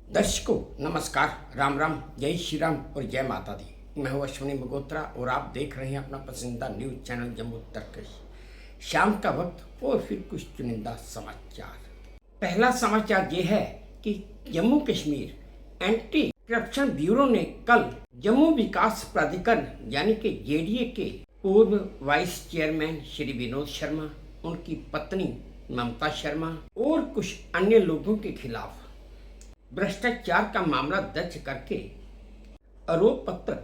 दर्शकों नमस्कार, राम राम, जय श्री राम और जय माता दी। मैं हूँ अश्विनी मगोत्रा और आप देख रहे हैं अपना पसंदीदा न्यूज चैनल जम्मू तर्कश। शाम का वक्त और फिर कुछ चुनिंदा समाचार। पहला समाचार ये है कि Jammu Kashmir anti corruption bureau ने कल जम्मू विकास प्राधिकरण यानी कि जेडीए के पूर्व वाइस चेयरमैन श्री विनोद शर्मा, उनकी पत्नी ममता शर्मा और कुछ अन्य लोगों के खिलाफ भ्रष्टाचार का मामला दर्ज करके आरोप पत्र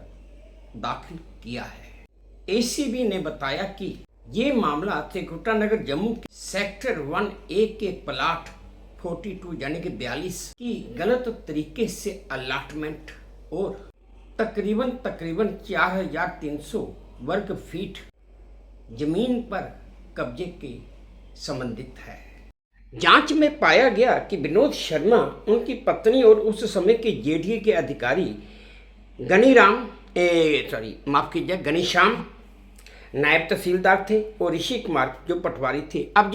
दाखिल किया है। एसीबी ने बताया कि ये मामला त्रिकुटा नगर जम्मू के सेक्टर 1A के प्लाट 42 यानी कि 42 की गलत तरीके से अलाटमेंट और तकरीबन 4300 वर्ग फीट जमीन पर कब्जे के संबंधित है। जांच में पाया गया कि विनोद शर्मा, उनकी पत्नी और उस समय के जेडीए के अधिकारी गनीश्याम नायब तहसीलदार थे और ऋषि कुमार जो पटवारी थे। अब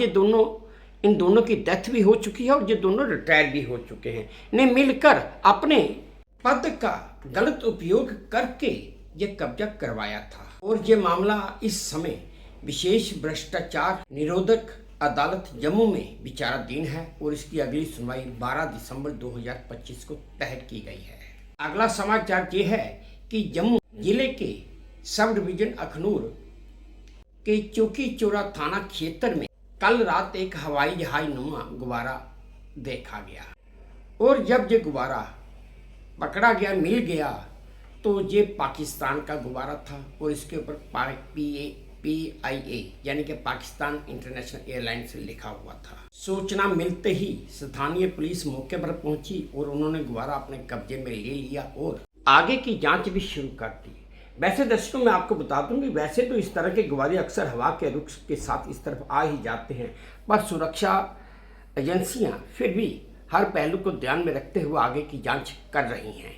इन दोनों की डेथ भी हो चुकी है और ये दोनों रिटायर भी हो चुके हैं, ने मिलकर अपने पद का गलत उपयोग करके ये कब्जा करवाया था। और ये मामला इस समय विशेष भ्रष्टाचार निरोधक अदालत जम्मू में विचाराधीन है और इसकी अगली सुनवाई 12 दिसंबर 2025 को तय की गई है। अगला समाचार ये है कि जम्मू जिले के सब डिवीजन अखनूर के चौकी चौरा थाना क्षेत्र में कल रात एक हवाई जहाज नुमा गुब्बारा देखा गया और जब ये गुब्बारा पकड़ा गया, मिल गया, तो ये पाकिस्तान का गुब्बारा था और इसके ऊपर PIA यानी कि पाकिस्तान इंटरनेशनल एयरलाइंस लिखा हुआ था। सूचना मिलते ही स्थानीय पुलिस मौके पर पहुंची और उन्होंने गुब्बारा अपने कब्जे में ले लिया और आगे की जांच भी शुरू कर दी। वैसे दर्शकों मैं आपको बता दूं कि वैसे तो इस तरह के गुब्बारे अक्सर हवा के रुख के साथ इस तरफ आ ही जाते हैं, पर सुरक्षा एजेंसियां फिर भी हर पहलू को ध्यान में रखते हुए आगे की जाँच कर रही हैं।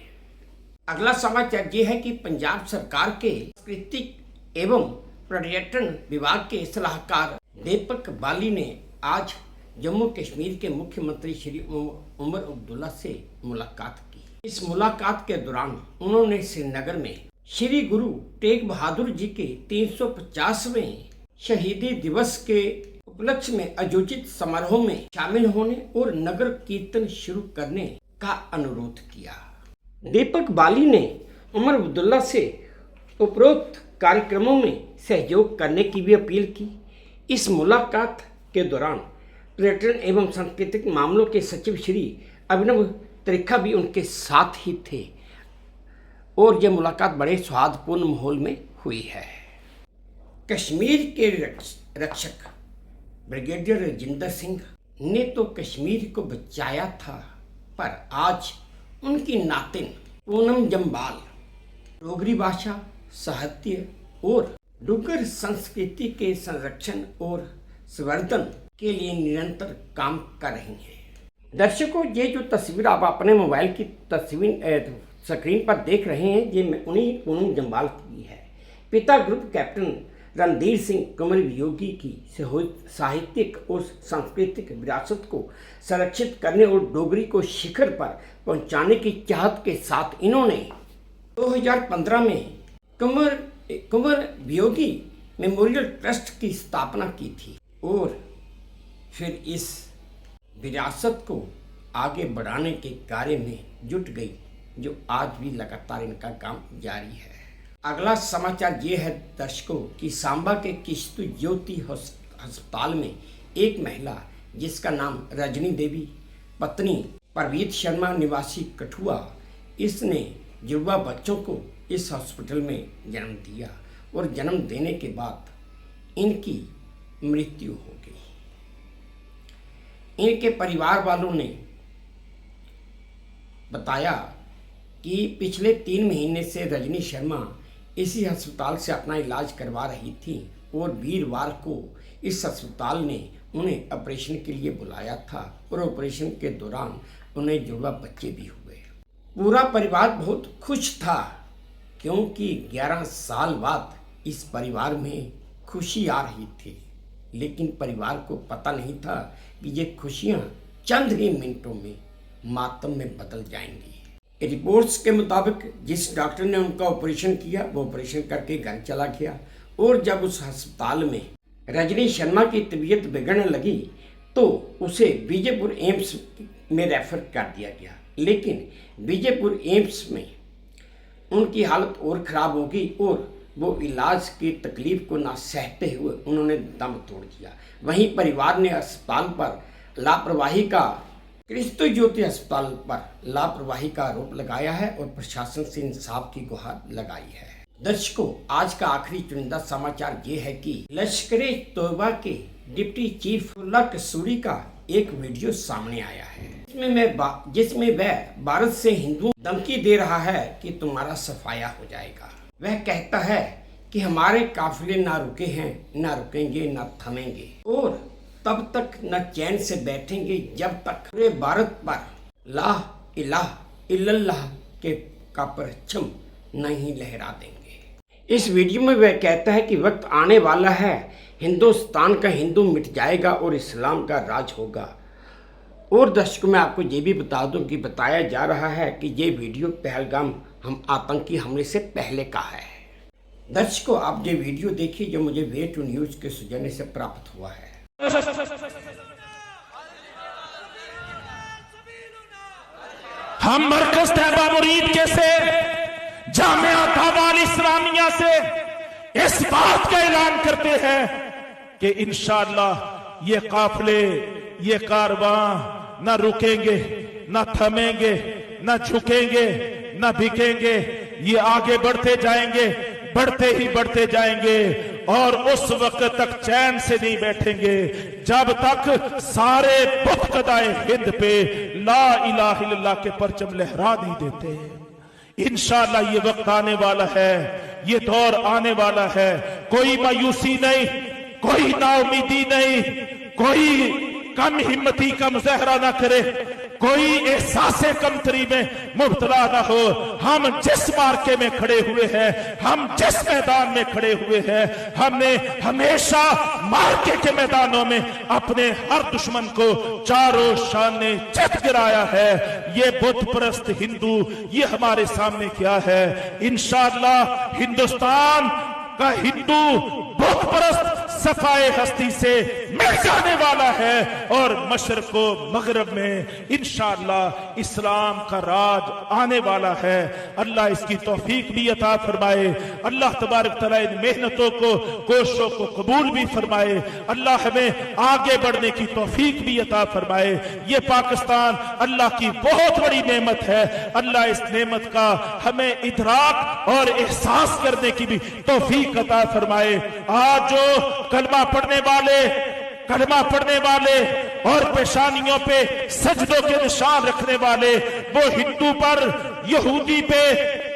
अगला समाचार ये है कि पंजाब सरकार के सांस्कृतिक एवं पर्यटन विभाग के सलाहकार दीपक बाली ने आज जम्मू कश्मीर के मुख्यमंत्री श्री उमर अब्दुल्ला से मुलाकात की। इस मुलाकात के दौरान उन्होंने श्रीनगर में श्री गुरु तेग बहादुर जी के 350वें शहीदी दिवस के उपलक्ष्य में आयोजित समारोह में शामिल होने और नगर कीर्तन शुरू करने का अनुरोध किया। दीपक बाली ने उमर अब्दुल्ला से उपरोक्त कार्यक्रमों में सहयोग करने की भी अपील की। इस मुलाकात के दौरान पर्यटन एवं सांस्कृतिक मामलों के सचिव श्री अभिनव त्रिखा भी उनके साथ ही थे और यह मुलाकात बड़े सौहार्दपूर्ण माहौल में हुई है। कश्मीर के रक्षक ब्रिगेडियर राजेंद्र सिंह ने तो कश्मीर को बचाया था, पर आज उनकी नातिन पूनम जम्बाल डोगरी भाषा, साहित्य और डुग्गर संस्कृति के संरक्षण और संवर्धन के लिए निरंतर काम कर रही हैं। दर्शकों ये जो तस्वीर आप अपने मोबाइल की तस्वीर स्क्रीन पर देख रहे हैं, ये उन्हीं पूनम जम्बाल की है। पिता ग्रुप कैप्टन रणधीर सिंह कंवर वियोगी की साहित्यिक और सांस्कृतिक विरासत को संरक्षित करने और डोगरी को शिखर पर पहुंचाने की चाहत के साथ इन्होंने 2015 में कंवर वियोगी मेमोरियल ट्रस्ट की स्थापना की थी और फिर इस विरासत को आगे बढ़ाने के कार्य में जुट गई, जो आज भी लगातार इनका काम जारी है। अगला समाचार ये है दर्शकों कि सांबा के किश्तु ज्योति अस्पताल में एक महिला जिसका नाम रजनी देवी, पत्नी परवीत शर्मा निवासी कठुआ, इसने जुड़वा बच्चों को इस हॉस्पिटल में जन्म दिया और जन्म देने के बाद इनकी मृत्यु हो गई। इनके परिवार वालों ने बताया कि पिछले 3 महीने से रजनी शर्मा इसी अस्पताल से अपना इलाज करवा रही थी और वीरवार को इस अस्पताल ने उन्हें ऑपरेशन के लिए बुलाया था और ऑपरेशन के दौरान उन्हें जुड़वा बच्चे भी हुए। पूरा परिवार बहुत खुश था क्योंकि 11 साल बाद इस परिवार में खुशी आ रही थी, लेकिन परिवार को पता नहीं था कि ये खुशियाँ चंद ही मिनटों में मातम में बदल जाएंगी। रिपोर्ट्स के मुताबिक जिस डॉक्टर ने उनका ऑपरेशन किया वो ऑपरेशन करके घर चला गया और जब उस अस्पताल में रजनी शर्मा की तबीयत बिगड़ने लगी तो उसे बीजेपुर एम्स में रेफर कर दिया गया, लेकिन बीजेपुर एम्स में उनकी हालत और ख़राब हो गई और वो इलाज की तकलीफ को ना सहते हुए उन्होंने दम तोड़ दिया। वहीं परिवार ने अस्पताल पर लापरवाही का क्रिस्तो ज्योति अस्पताल पर लापरवाही का आरोप लगाया है और प्रशासन से इंसाफ की गुहार लगाई है। दर्शकों, आज का आखिरी चुनिंदा समाचार ये है कि लश्कर तोयबा के डिप्टी चीफ उल्लाह कसूरी का एक वीडियो सामने आया है जिसमें वह भारत से हिंदुओं को धमकी दे रहा है कि तुम्हारा सफाया हो जाएगा। वह कहता है कि हमारे काफिले ना रुके हैं, ना रुकेंगे, ना थमेंगे और तब तक न चैन से बैठेंगे जब तक पूरे भारत पर ला इलाहा इल्लल्लाह के का परचम नहीं लहरा देंगे। इस वीडियो में वह कहता है कि वक्त आने वाला है, हिंदुस्तान का हिंदू मिट जाएगा और इस्लाम का राज होगा। और दर्शकों, मैं आपको ये भी बता दूं कि बताया जा रहा है कि ये वीडियो पहलगाम हम आतंकी हमले से पहले का है। दर्शकों, आप ये वीडियो देखिए जो मुझे वे टू न्यूज के सौजन्य से प्राप्त हुआ है। हम मरकज तैयबा मुरीद के से जामिया दावाल इस्लामिया से इस बात का ऐलान करते हैं कि इंशाअल्लाह ये काफिले, ये कारवां न रुकेंगे, न थमेंगे, न झुकेंगे, न बिकेंगे। ये आगे बढ़ते जाएंगे, बढ़ते ही बढ़ते जाएंगे और उस वक्त तक चैन से नहीं बैठेंगे जब तक सारे बुत कदाए हिंद पे ला इलाहा इल्लल्लाह के परचम लहरा नहीं देते। इंशाअल्लाह ये वक्त आने वाला है, ये दौर आने वाला है। कोई मायूसी नहीं, कोई नाउमीदी नहीं, कोई कम हिम्मती का मुजाहरा ना करे, कोई एहसासे कमतरी में मुब्तला ना हो। हम जिस मार्के में खड़े हुए हैं, हम जिस मैदान में खड़े हुए हैं, हमने हमेशा मार्के के मैदानों में अपने हर दुश्मन को चारों शाने चित गिराया है। ये बुत परस्त हिंदू ये हमारे सामने क्या है। इंशाअल्लाह हिंदुस्तान का हिंदू बुत परस्त सफाए हस्ती से मिल जाने वाला है और मशरक व मगरब में इंशाअल्लाह इस्लाम का राज आने वाला है। अल्लाह इसकी तौफीक भी अता फरमाए। अल्लाह तबारक तआला इन मेहनतों को, कोशिशों को कबूल भी फरमाए। अल्लाह हमें आगे बढ़ने की तौफीक भी अता फरमाए। ये पाकिस्तान अल्लाह की बहुत बड़ी नेमत है। अल्लाह इस नेमत का हमें इदराक और एहसास करने की भी तौफीक अता फरमाए। आज जो कलमा पढ़ने वाले और पेशानियों पे सजदों के निशान रखने वाले वो हिंदू पर, यहूदी पे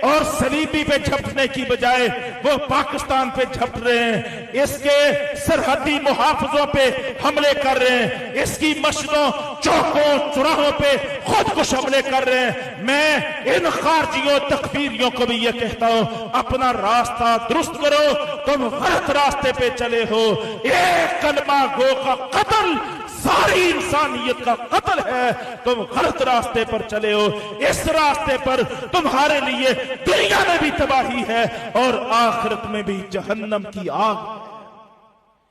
और सलीबी पे झपटने की बजाय वो पाकिस्तान पे झपट रहे हैं। इसके सरहदी मुहाफिजों पे हमले कर रहे हैं, इसकी मस्जिदों, चौकों, चौराहों पे खुद कुछ हमले कर रहे हैं। मैं इन खारजियों, तकफीरियों को भी ये कहता हूं, अपना रास्ता दुरुस्त करो। तुम गलत रास्ते पे चले हो। एक कलमा गो का कत्ल सारी इंसानियत का कत्ल है। तुम गलत रास्ते पर चले हो। इस रास्ते पर तुम्हारे लिए दुनिया में भी तबाही है और आखिरत में भी जहन्नम की आग।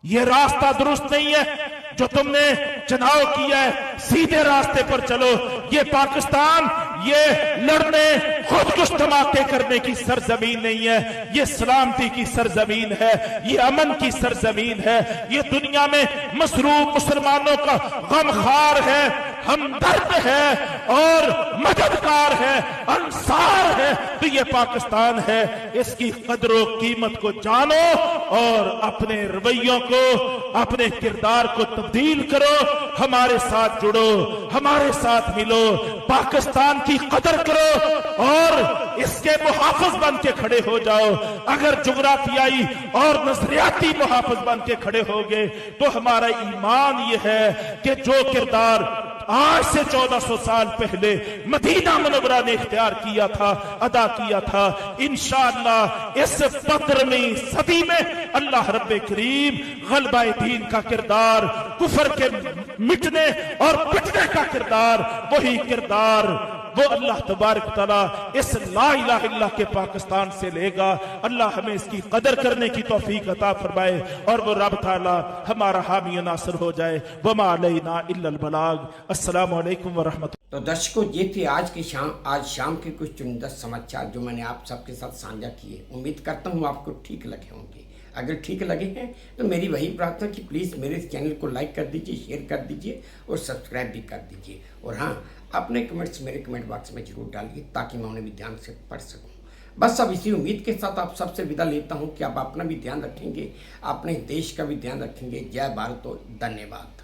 ये रास्ता दुरुस्त नहीं है जो तुमने चुनाव किया है। सीधे रास्ते पर चलो। ये पाकिस्तान ये लड़ने, खुद कुछ धमाके करने की सरजमीन नहीं है। ये सलामती की सरजमीन है, ये अमन की सरजमीन है। ये दुनिया में मसरूफ मुसलमानों का गमखार है, हमदर्द है और मददगार है, अंसार है। तो ये पाकिस्तान है। इसकी कदर कीमत को जानो और अपने रवैयों को, अपने किरदार को तब्दील करो। हमारे साथ जुड़ो, हमारे साथ मिलो, पाकिस्तान की कदर करो और इसके मुहाफिज बन के खड़े हो जाओ। अगर जुग्राफियाई और नजरियाती मुहाफिज बन के खड़े होगे तो हमारा ईमान यह है कि जो किरदार आज से 1400 साल पहले मदीना मुनव्वरा ने इख्तियार किया था, अदा किया था। इंशाअल्लाह इस 15वीं सदी में अल्लाह रब्बे करीम गलबा दीन का किरदार, कुफर के मिटने और पिटने का किरदार, वही किरदार वो अल्लाह तबारक तआला इस ला इलाहा इल्लल्लाह के पाकिस्तान से लेगा। अल्लाह हमें इसकी कदर करने की तौफीक अता फरमाए और वो रब ताला हमारा हामी नासिर हो जाए। वमा अलैना इल्लल बलाग। अस्सलामु अलैकुम व रहमतुल्लाह। तो दर्शकों, ये थे आज शाम के कुछ चुनिंदा समाचार जो मैंने आप सबके साथ साझा किए। उम्मीद करता हूँ आपको ठीक लगे होंगे। अगर ठीक लगे हैं तो मेरी वही प्रार्थना कि प्लीज़ मेरे इस चैनल को लाइक कर दीजिए, शेयर कर दीजिए और सब्सक्राइब भी कर दीजिए। और हाँ, अपने कमेंट्स मेरे कमेंट बॉक्स में जरूर डालिए ताकि मैं उन्हें भी ध्यान से पढ़ सकूं। बस अब इसी उम्मीद के साथ आप सबसे विदा लेता हूं कि आप अपना भी ध्यान रखेंगे, अपने देश का भी ध्यान रखेंगे। जय भारत और धन्यवाद।